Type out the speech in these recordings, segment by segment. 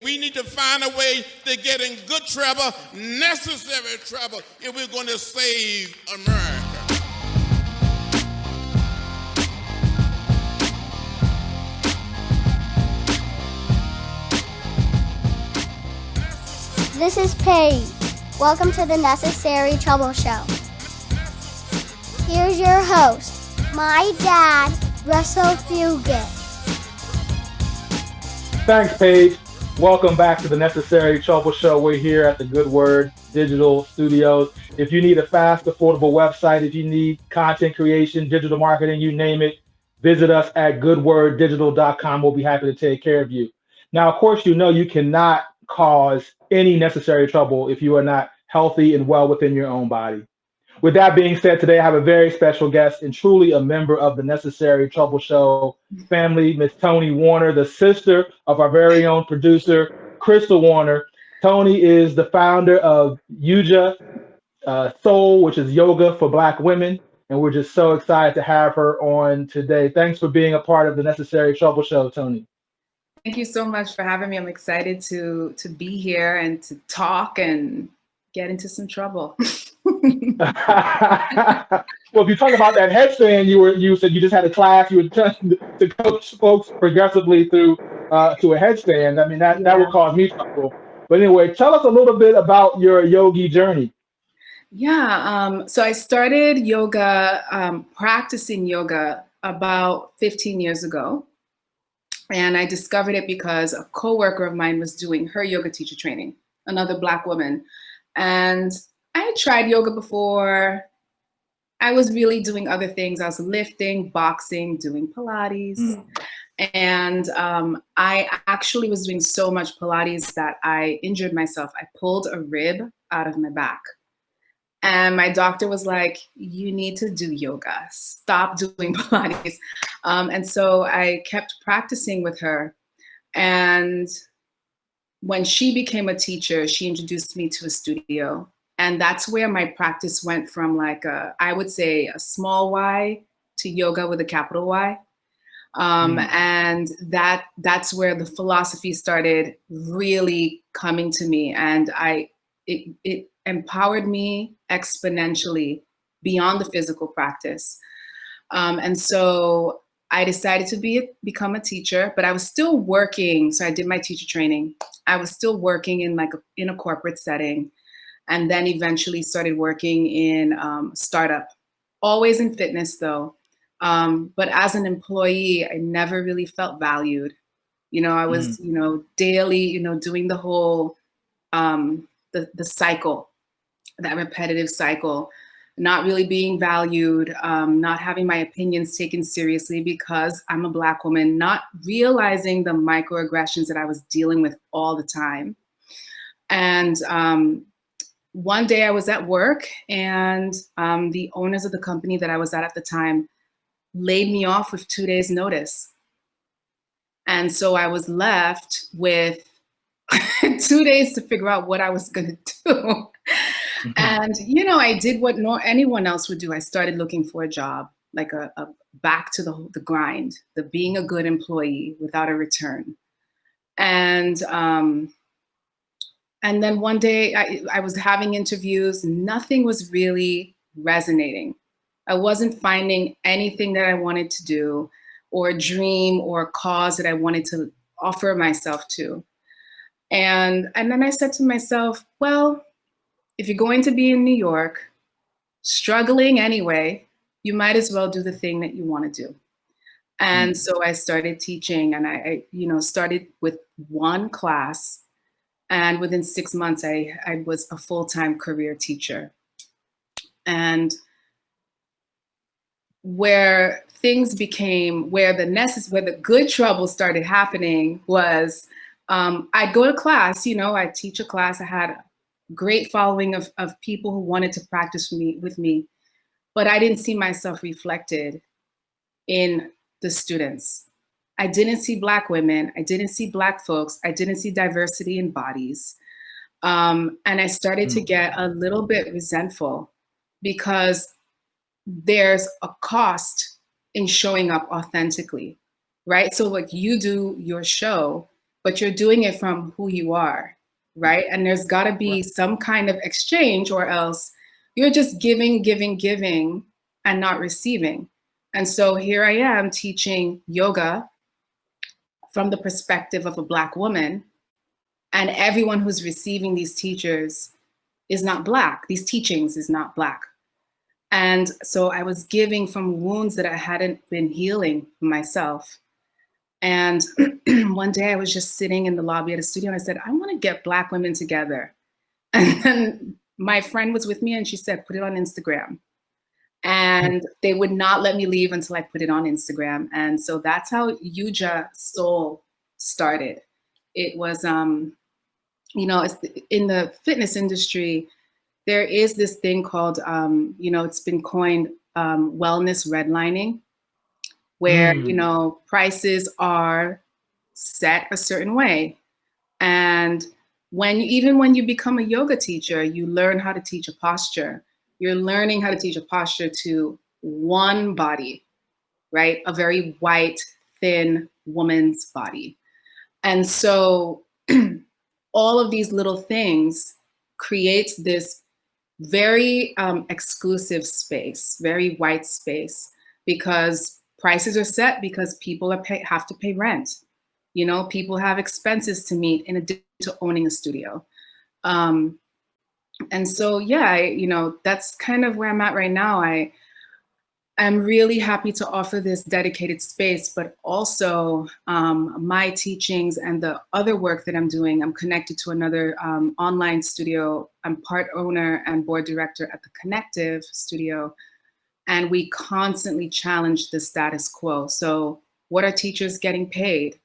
We need to find a way to get in good trouble, necessary trouble, if we're going to save America. This is Paige. Welcome to the Necessary Trouble Show. Here's your host, my dad, Russell Fugett. Thanks, Paige. Welcome back to the Necessary Trouble Show. We're here at the Good Word Digital Studios. If you need a fast, affordable website, if you need content creation, digital marketing, you name it, visit us at goodworddigital.com. We'll be happy to take care of you. Now, of course, you know you cannot cause any necessary trouble if you are not healthy and well within your own body. With that being said, today I have a very special guest and truly a member of the Necessary Trouble Show family, Miss Tonie Warner, the sister of our very own producer, Crystal Warner. Tonie is the founder of Yuja Soul, which is yoga for Black women, and we're just so excited to have her on today. Thanks for being a part of the Necessary Trouble Show, Tonie. Thank you so much for having me. I'm excited to be here and to talk and get into some trouble. Well, if you talk about that headstand, you said you just had a class. You were trying to coach folks progressively through to a headstand. I mean, that would cause me trouble. But anyway, tell us a little bit about your yogi journey. Yeah, so I started yoga, practicing yoga about 15 years ago. And I discovered it because a coworker of mine was doing her yoga teacher training, another Black woman. And I had tried yoga before. I was really doing other things. I was lifting, boxing, doing Pilates. And I actually was doing so much Pilates that I injured myself. I pulled a rib out of my back. And my doctor was like, you need to do yoga. Stop doing Pilates. And so I kept practicing with her. And when she became a teacher, she introduced me to a studio. And that's where my practice went from I would say a small Y to yoga with a capital Y. And that's where the philosophy started really coming to me. And it empowered me exponentially beyond the physical practice. And so I decided to become a teacher, but I was still working. So I did my teacher training. I was still working in a corporate setting, and then eventually started working in startup, always in fitness though. But as an employee, I never really felt valued. I was, daily, doing the whole, the cycle, that repetitive cycle, not really being valued, not having my opinions taken seriously because I'm a Black woman, not realizing the microaggressions that I was dealing with all the time. And one day I was at work and the owners of the company that I was at the time laid me off with 2 days notice. And so I was left with 2 days to figure out what I was going to do. And, I did what anyone else would do. I started looking for a job, like a back to the grind, the being a good employee without a return. And then one day I was having interviews. Nothing was really resonating. I wasn't finding anything that I wanted to do or a dream or a cause that I wanted to offer myself to. And then I said to myself, well, if you're going to be in New York, struggling anyway, you might as well do the thing that you want to do. And so I started teaching, and I started with one class. And within 6 months, I was a full-time career teacher. And where things became, where the good trouble started happening was I'd go to class, I'd teach a class. I had a great following of people who wanted to practice with me, but I didn't see myself reflected in the students. I didn't see Black women. I didn't see Black folks. I didn't see diversity in bodies. And I started to get a little bit resentful because there's a cost in showing up authentically, right? So like you do your show, but you're doing it from who you are, right? And there's got to be some kind of exchange, or else you're just giving, giving, giving, and not receiving. And so here I am teaching yoga from the perspective of a Black woman, and everyone who's receiving these teachers is not Black. These teachings is not Black. And so I was giving from wounds that I hadn't been healing myself. And one day I was just sitting in the lobby at a studio and I said, I want to get Black women together. And then my friend was with me and she said, put it on Instagram. And they would not let me leave until I put it on Instagram. And so that's how Yuja Soul started. It was, it's in the fitness industry, there is this thing called, it's been coined wellness redlining, where, prices are set a certain way. And even when you become a yoga teacher, you learn how to teach a posture. You're learning how to teach a posture to one body, right? A very white, thin woman's body. And so all of these little things creates this very exclusive space, very white space, because prices are set because people have to pay rent. People have expenses to meet in addition to owning a studio. And so, that's kind of where I'm at right now. I'm really happy to offer this dedicated space, but also my teachings and the other work that I'm doing, I'm connected to another online studio. I'm part owner and board director at the Connective Studio, and we constantly challenge the status quo. So what are teachers getting paid?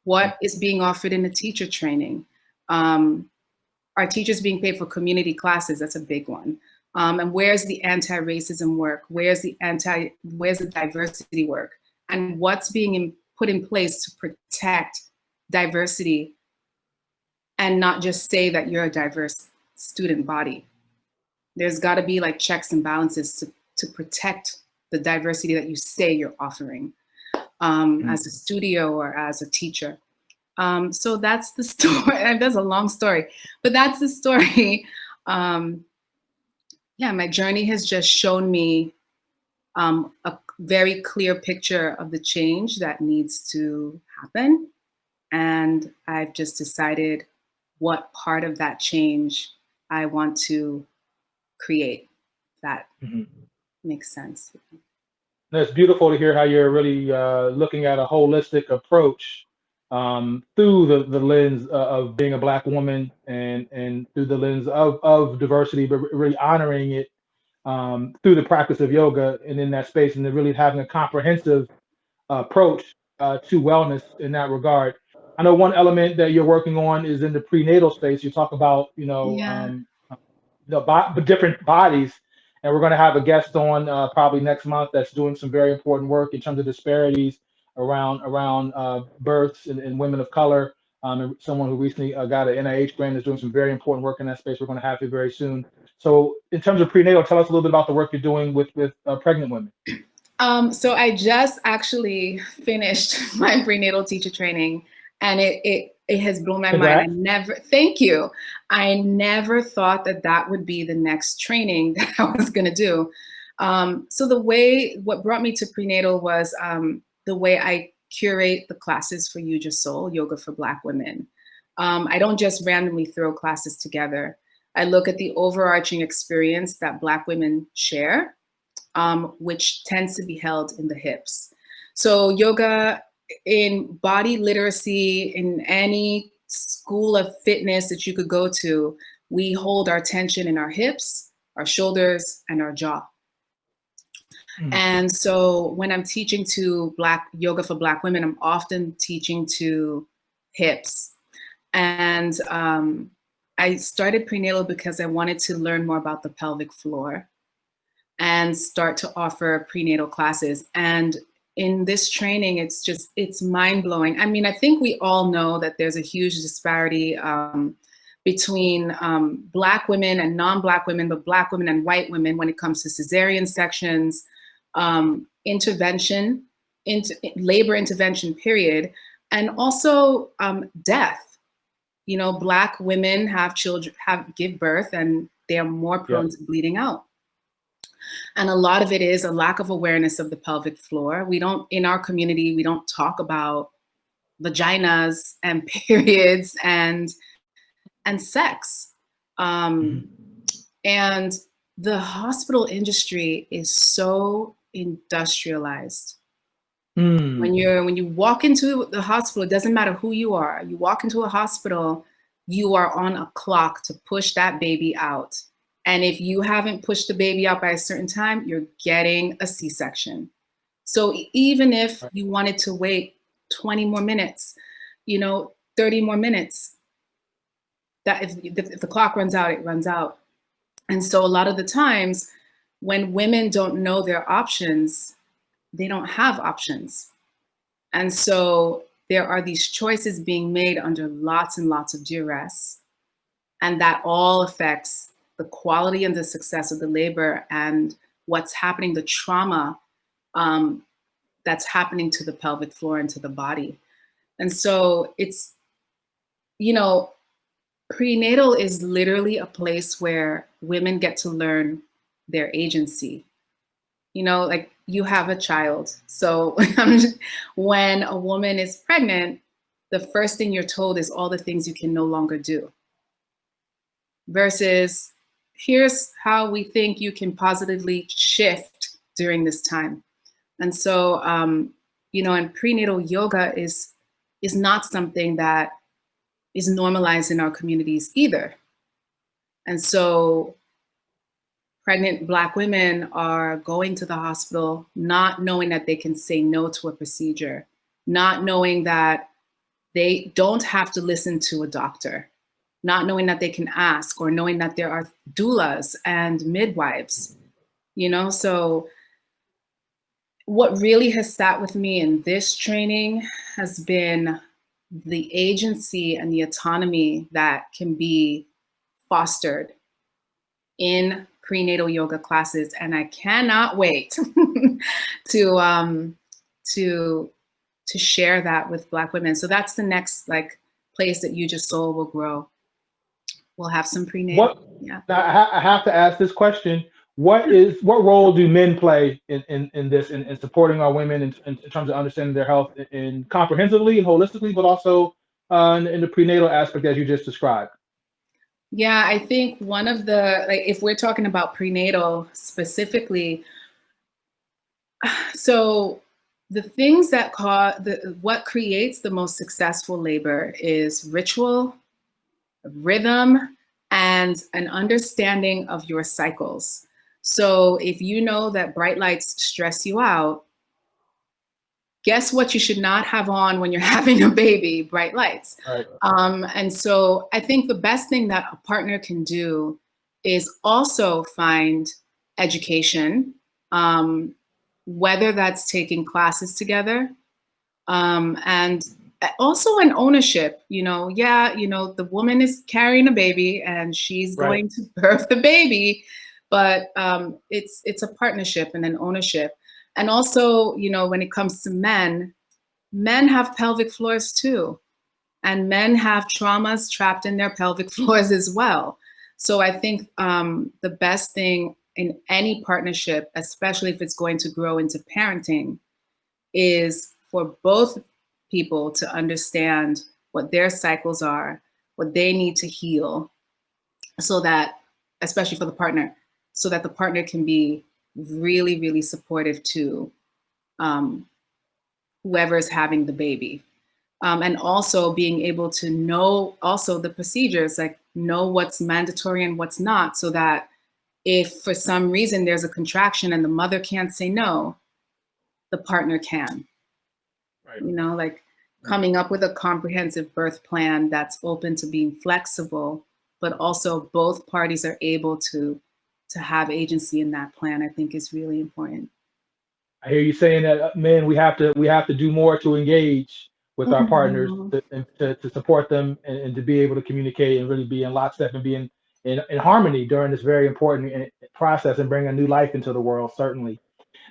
What is being offered in the teacher training? Are teachers being paid for community classes? That's a big one. And where's the anti-racism work? Where's the diversity work? And what's being put in place to protect diversity and not just say that you're a diverse student body? There's got to be like checks and balances to protect the diversity that you say you're offering as a studio or as a teacher. So that's the story. That's a long story, but that's the story. My journey has just shown me a very clear picture of the change that needs to happen. And I've just decided what part of that change I want to create. That makes sense. It's beautiful to hear how you're really looking at a holistic approach through the lens of being a Black woman and through the lens of diversity, but really honoring it through the practice of yoga and in that space, and then really having a comprehensive approach to wellness in that regard. I know one element that you're working on is in the prenatal space. You talk about, different bodies, and we're going to have a guest on probably next month that's doing some very important work in terms of disparities around births and women of color. And someone who recently got an NIH grant is doing some very important work in that space. We're going to have you very soon. So in terms of prenatal, tell us a little bit about the work you're doing with pregnant women. So I just actually finished my prenatal teacher training, and it has blown my mind. Thank you. I never thought that would be the next training that I was going to do. So what brought me to prenatal was the way I curate the classes for Yuja Soul, Yoga for Black Women. I don't just randomly throw classes together. I look at the overarching experience that Black women share, which tends to be held in the hips. So yoga in body literacy, in any school of fitness that you could go to, we hold our tension in our hips, our shoulders, and our jaw. And so when I'm teaching to yoga for Black women, I'm often teaching to hips. And I started prenatal because I wanted to learn more about the pelvic floor and start to offer prenatal classes. And in this training, it's mind-blowing. I mean, I think we all know that there's a huge disparity between Black women and non-Black women, but Black women and white women when it comes to cesarean sections, labor intervention period, And also death. You know, Black women have children, give birth, and they are more prone to bleeding out. And a lot of it is a lack of awareness of the pelvic floor. We don't, in our community, we don't talk about vaginas and periods and sex. And the hospital industry is so industrialized. When you walk into the hospital, it doesn't matter who you are. You walk into a hospital, you are on a clock to push that baby out. And if you haven't pushed the baby out by a certain time, you're getting a C-section. So even if you wanted to wait 20 more minutes, 30 more minutes, that if the clock runs out, it runs out. And so a lot of the times when women don't know their options, they don't have options. And so there are these choices being made under lots and lots of duress. And that all affects the quality and the success of the labor and what's happening, the trauma that's happening to the pelvic floor and to the body. And so it's, prenatal is literally a place where women get to learn their agency. Like you have a child. So when a woman is pregnant, the first thing you're told is all the things you can no longer do. Versus here's how we think you can positively shift during this time. And so, and prenatal yoga is not something that is normalized in our communities either. And so pregnant Black women are going to the hospital, not knowing that they can say no to a procedure, not knowing that they don't have to listen to a doctor, not knowing that they can ask, or knowing that there are doulas and midwives, So what really has sat with me in this training has been the agency and the autonomy that can be fostered in prenatal yoga classes. And I cannot wait to share that with Black women. So that's the next place that Yuja Soul will grow. We'll have some prenatal. Now, I have to ask this question. What role do men play in this, in supporting our women in terms of understanding their health in comprehensively and holistically, but also in the prenatal aspect as you just described? Yeah, I think one of the, if we're talking about prenatal specifically, so the things that what creates the most successful labor is ritual, rhythm, and an understanding of your cycles. So if you know that bright lights stress you out, guess what you should not have on when you're having a baby? Bright lights. Right. And so I think the best thing that a partner can do is also find education, whether that's taking classes together, and also an ownership. The woman is carrying a baby and she's going to birth the baby, but it's a partnership and an ownership. And also, when it comes to men have pelvic floors too. And men have traumas trapped in their pelvic floors as well. So I think the best thing in any partnership, especially if it's going to grow into parenting, is for both people to understand what their cycles are, what they need to heal, so that, especially for the partner, so that the partner can be really, really supportive to whoever is having the baby. And also being able to know also the procedures, know what's mandatory and what's not, so that if for some reason there's a contraction and the mother can't say no, the partner can. Right. Coming up with a comprehensive birth plan that's open to being flexible, but also both parties are able to have agency in that plan, I think is really important. I hear you saying that, men, we have to do more to engage with our partners, to support them and to be able to communicate and really be in lockstep and be in harmony during this very important process and bring a new life into the world, certainly.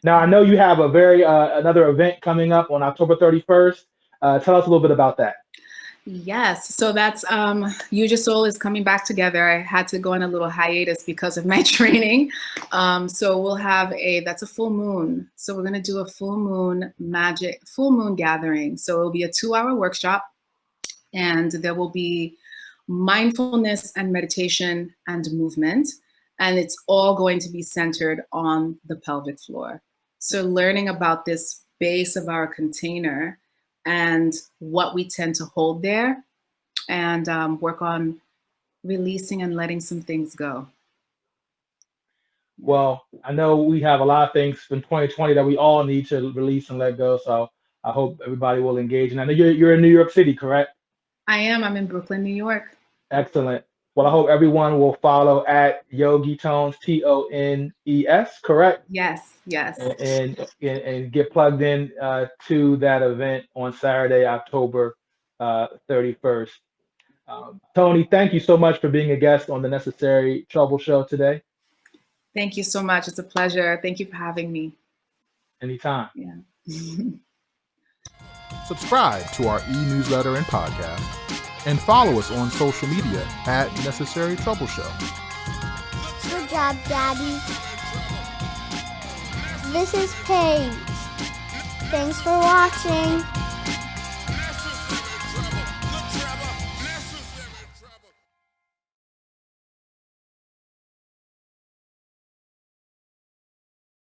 Now, I know you have a another event coming up on October 31st. Tell us a little bit about that. Yes, so that's Yuja Soul is coming back together. I had to go on a little hiatus because of my training. So we'll have that's a full moon. So we're gonna do a full moon gathering. So it'll be a 2-hour workshop, and there will be mindfulness and meditation and movement. And it's all going to be centered on the pelvic floor. So learning about this base of our container and what we tend to hold there, and work on releasing and letting some things go. Well, I know we have a lot of things in 2020 that we all need to release and let go. So I hope everybody will engage. And I know you're in New York City, correct? I am. I'm in Brooklyn, New York. Excellent. Well, I hope everyone will follow at Yogi Tones, TONES, correct? Yes, yes. And get plugged in to that event on Saturday, October 31st. Tonie, thank you so much for being a guest on the Necessary Trouble Show today. Thank you so much. It's a pleasure. Thank you for having me. Anytime. Yeah. Subscribe to our e-newsletter and podcast, and follow us on social media at Necessary Trouble Show. Good job, Daddy. This is Paige. Thanks for watching.